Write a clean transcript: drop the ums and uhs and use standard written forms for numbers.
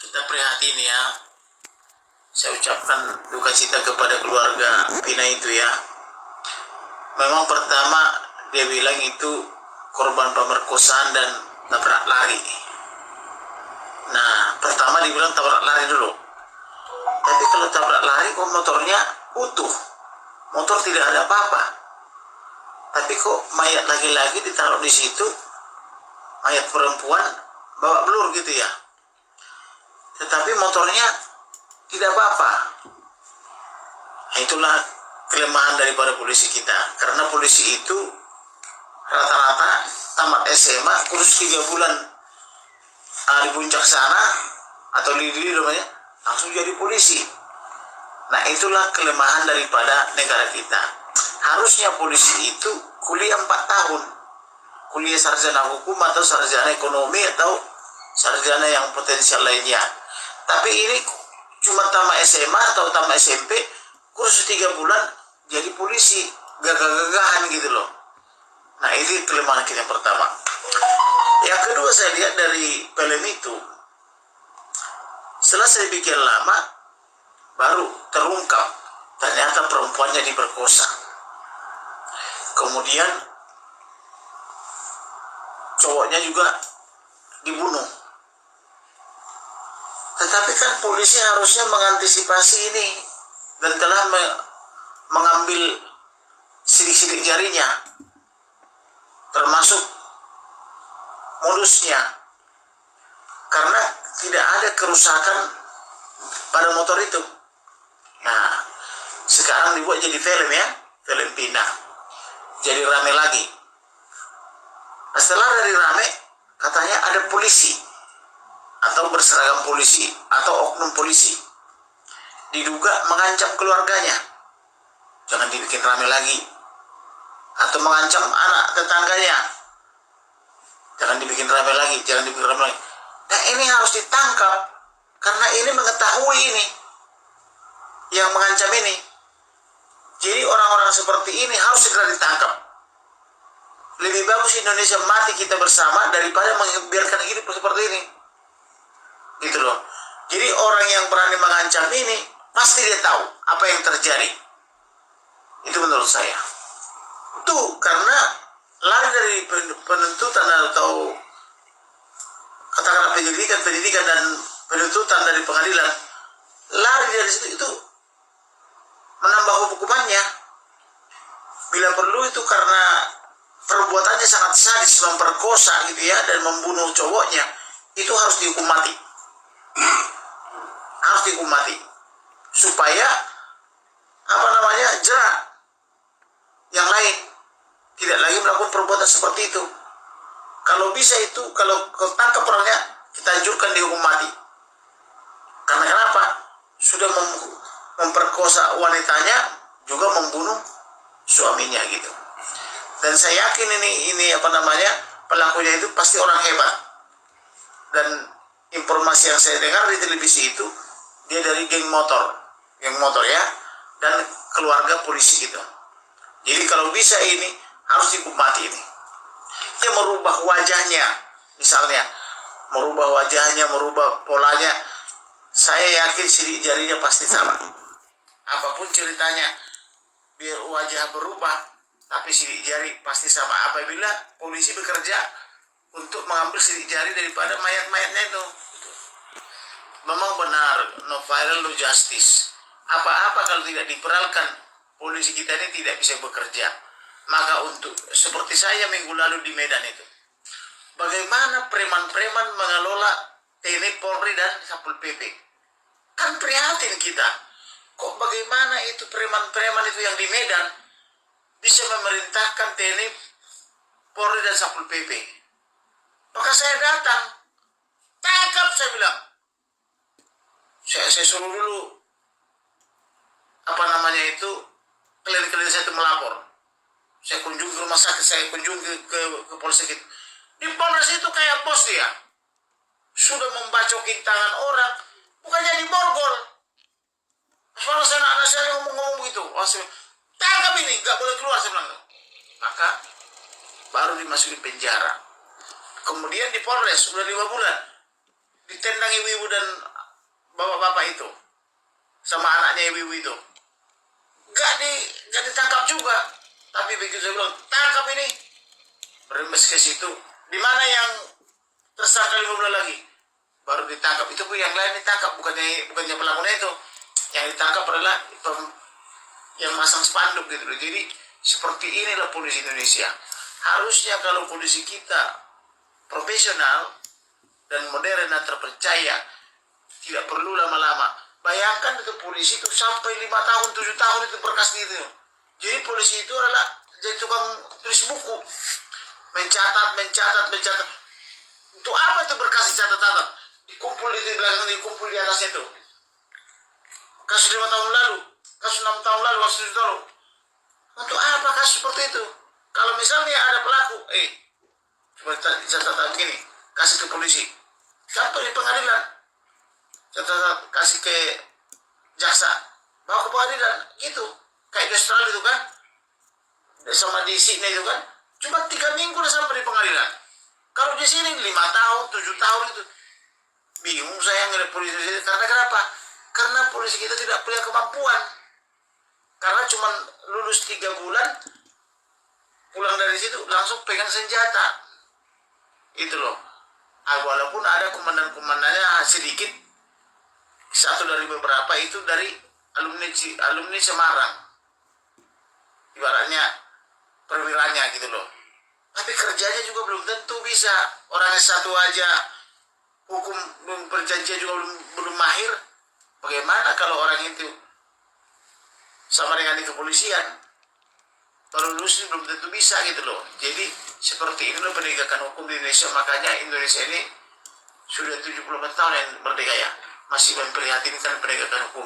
Kita prihatin ya. Saya ucapkan duka cita kepada keluarga Pina itu ya. Memang pertama dia bilang itu korban pemerkosaan dan tabrak lari. Nah, pertama dibilang tabrak lari dulu. Tapi kalau tabrak lari kok motornya utuh. Motor tidak ada apa-apa. Tapi kok mayat laki-laki ditaruh di situ, mayat perempuan bawa blur gitu ya. Tetapi motornya tidak apa-apa. Nah, itulah kelemahan daripada polisi kita. Karena polisi itu rata-rata tamat SMA kursus 3 bulan di puncak sana atau lidi namanya langsung jadi polisi. Nah, itulah kelemahan daripada negara kita. Harusnya polisi itu kuliah 4 tahun. Kuliah sarjana hukum atau sarjana ekonomi atau sarjana yang potensial lainnya. Tapi ini cuma tamat SMA atau tamat SMP, kursus 3 bulan jadi polisi, gagah-gagahan gitu loh. Nah, ini kelemahan kita yang pertama. Yang kedua, saya lihat dari film itu, setelah saya pikir lama, baru terungkap ternyata perempuannya diperkosa. Kemudian cowoknya juga dibunuh. Tetapi kan polisi harusnya mengantisipasi ini dan telah mengambil sidik-sidik jarinya, termasuk modusnya, karena tidak ada kerusakan pada motor itu. Nah, sekarang dibuat jadi film ya, film Pina, jadi rame lagi. Nah, setelah dari rame, katanya ada polisi atau berseragam polisi atau oknum polisi diduga mengancam keluarganya, jangan dibikin rame lagi, atau mengancam anak tetangganya, jangan dibikin rame lagi, jangan dibikin rame lagi. Nah, ini harus ditangkap karena ini mengetahui ini yang mengancam ini. Jadi orang-orang seperti ini harus segera ditangkap. Lebih bagus Indonesia mati kita bersama daripada membiarkan hidup seperti ini. Gitu loh. Jadi orang yang berani mengancam ini pasti dia tahu apa yang terjadi. Itu menurut saya. Tuh, karena lari dari penuntutan atau katakanlah penyidikan dan penuntutan dari pengadilan, lari dari situ itu menambah hukumannya. Bila perlu itu karena perbuatannya sangat sadis, memperkosa gitu ya, dan membunuh cowoknya, itu harus dihukum mati. Harus dihukum mati supaya jerak yang lain tidak lagi melakukan perbuatan seperti itu. Kalau bisa itu, kalau ketangkap orangnya, kita anjurkan dihukum mati. Karena kenapa? Sudah memperkosa wanitanya, juga membunuh suaminya gitu. Dan saya yakin ini pelakunya itu pasti orang hebat. Dan informasi yang saya dengar di televisi itu, dia dari geng motor ya, dan keluarga polisi gitu. Jadi kalau bisa ini harus dihukum mati ini. Dia merubah wajahnya, misalnya merubah wajahnya, merubah polanya, saya yakin sidik jarinya pasti sama. Apapun ceritanya, biar wajah berubah, tapi sidik jari pasti sama. Apabila polisi bekerja untuk mengambil sidik jari daripada mayat-mayatnya itu. Memang benar, no viral, no justice. Apa-apa kalau tidak diperalkan, polisi kita ini tidak bisa bekerja. Maka untuk seperti saya minggu lalu di Medan itu, bagaimana preman-preman mengelola TNI, Polri dan Satpol PP? Kan prihatin kita. Kok bagaimana itu preman-preman itu yang di Medan bisa memerintahkan TNI, Polri dan Satpol PP? Maka saya datang, tangkap, saya bilang. Saya suruh dulu klien-klien saya itu melapor. Saya kunjung ke rumah sakit, saya kunjung ke polsek itu. Di Polres itu kayak bos dia. Sudah membacokin tangan orang, bukan jadi borgol. Soalnya anak-anak saya ngomong begitu. Tangkap ini, gak boleh keluar, saya bilang. Maka baru dimasukin penjara. Kemudian di Polres, udah 5 bulan. Ditendang ibu-ibu dan bapak-bapak itu sama anaknya ibu-ibu itu gak ditangkap juga. Tapi begitu saya bilang tangkap ini, berembes ke situ. Di mana yang tersangka 5 bulan lagi baru ditangkap. Itu pun yang lain ditangkap, bukannya pelakunya itu. Yang ditangkap adalah yang masang spanduk gitu loh. Jadi seperti inilah polisi Indonesia. Harusnya kalau polisi kita profesional dan modern dan terpercaya, tidak perlu lama-lama. Bayangkan itu polisi itu sampai 5 tahun, 7 tahun itu berkas itu. Jadi polisi itu adalah jadi tukang tulis buku. Mencatat. Untuk apa itu berkas dicatat? Dikumpul di belakang, dikumpul di atasnya itu. Kasus 5 tahun lalu, kasus 6 tahun lalu, kasus 7 tahun. Untuk apa kasus seperti itu? Kalau misalnya ada pelaku, seperti catatan begini, kasih ke polisi. Sampai di pengadilan. Catatan kasih ke jaksa. Bawa ke pengadilan, gitu. Kayak di Australia itu kan. Sama di Sydney itu kan. Cuma 3 minggu udah sampai di pengadilan. Kalau di sini 5 tahun, 7 tahun itu. Bingung saya ngeliat polisi di sini. Karena kenapa? Karena polisi kita tidak punya kemampuan. Karena cuma lulus 3 bulan, pulang dari situ langsung pegang senjata. Itu loh. Walaupun ada komandan-komandannya sedikit, satu dari beberapa itu dari alumni Semarang. Ibaratnya perwiranya gitu loh. Tapi kerjanya juga belum tentu bisa. Orangnya satu aja hukum perjanjian juga belum mahir. Bagaimana kalau orang itu sama dengan di kepolisian? Kalau lulus belum tentu bisa gitu loh. Jadi seperti inilah penegakan hukum di Indonesia. Makanya Indonesia ini sudah 74 tahun yang merdeka ya, masih memprihatinkan penegakan hukum.